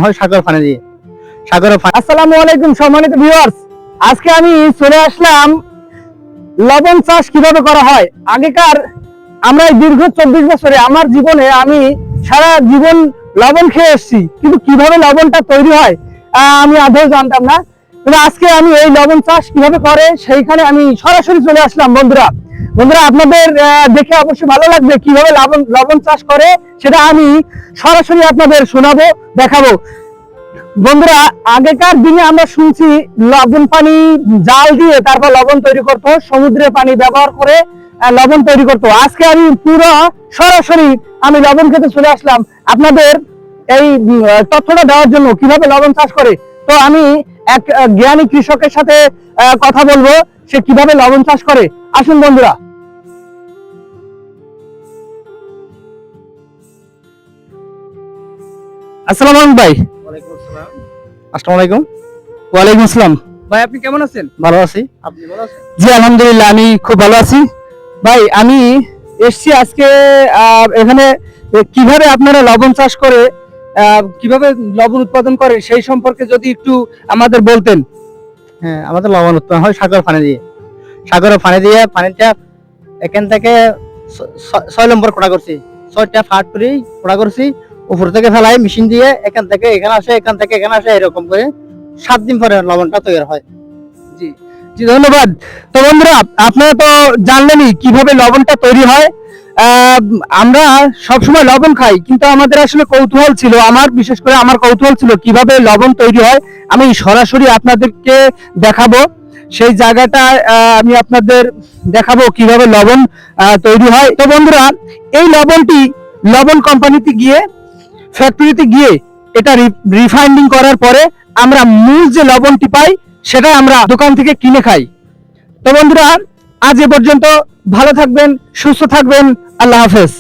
হয় সাগর পানি দিয়ে। আসসালামু আলাইকুম সম্মানিত ভিউয়ার্স, আজকে আমি চলে আসলাম লবণ চাষ কিভাবে করা হয়। আগেকার আমরা এই দীর্ঘ 24 বছরে আমার জীবনে আমি সারা জীবন লবণ খেয়ে এসেছি, কিন্তু কিভাবে লবণটা তৈরি হয় আমি আদৌ জানতাম না। তবে আজকে আমি এই লবণ চাষ কিভাবে করে সেইখানে আমি সরাসরি চলে আসলাম। বন্ধুরা আপনাদের দেখে অবশ্যই ভালো লাগবে কিভাবে লবণ চাষ করে, সেটা আমি সরাসরি আপনাদের শোনাবো, দেখাবো। বন্ধুরা, আগেকার দিনে আমরা শুনছি লবণ পানি জাল দিয়ে তারপর লবণ তৈরি করতো, সমুদ্রের পানি ব্যবহার করে লবণ তৈরি করতো। আজকে আমি পুরো সরাসরি আমি লবণ খেতে চলে আসলাম আপনাদের এই তথ্যটা দেওয়ার জন্য কিভাবে লবণ চাষ করে। তো আমি এক জ্ঞানী কৃষকের সাথে কথা বলবো, সে কিভাবে লবণ চাষ করে। আসুন বন্ধুরা। আসসালামু আলাইকুম ভাই। আসসালামু আলাইকুম। ওয়ালাইকুম আসসালাম। ভাই আপনি কেমন আছেন? ভালো আছি। আপনি ভালো আছেন? জি আলহামদুলিল্লাহ, আমি খুব ভালো আছি। ভাই আমি এসছি আজকে এখানে কিভাবে আপনারা লবণ চাষ করে কিভাবে লবণ উৎপাদন করে সেই সম্পর্কে যদি একটু আমাদের বলতেন। হ্যাঁ, আমাদের লবণ উৎপাদন হয় সাগর পানি দিয়ে। সাগরের পানি দিয়ে পানিটা এখান থেকে 6 নম্বর খোঁড়া করছি, 6টা ফাট করে খোঁড়া করছি, উপর থেকে ফেলাই মেশিন দিয়ে, এখান থেকে এখানে আসে, এখান থেকে এখানে আসে, এরকম করে 7 দিন পরে লবণটা তৈরি হয়। জি জি, ধন্যবাদ। তো বন্ধুরা, আপনারা তো জানলেনই কিভাবে লবণটা তৈরি হয়। আমরা সবসময় লবণ খাই, কিন্তু আমাদের আসলে কৌতূহল ছিল, বিশেষ করে আমার কৌতূহল ছিল কিভাবে লবণ তৈরি হয়। আমি সরাসরি আপনাদেরকে দেখাবো সেই জায়গাটা, আমি আপনাদের দেখাবো কিভাবে লবণ তৈরি হয়। তো বন্ধুরা, এই লবণটি লবণ কোম্পানিতে গিয়ে, ফ্যাক্টরিতে গিয়ে এটা রিফাইন্ডিং করার পরে আমরা মূল যে লবণটি পাই সেটা আমরা দোকান থেকে কিনে খাই। তো বন্ধুরা, আজ এ পর্যন্ত। ভালো থাকবেন, সুস্থ থাকবেন। আল্লাহ হাফেজ।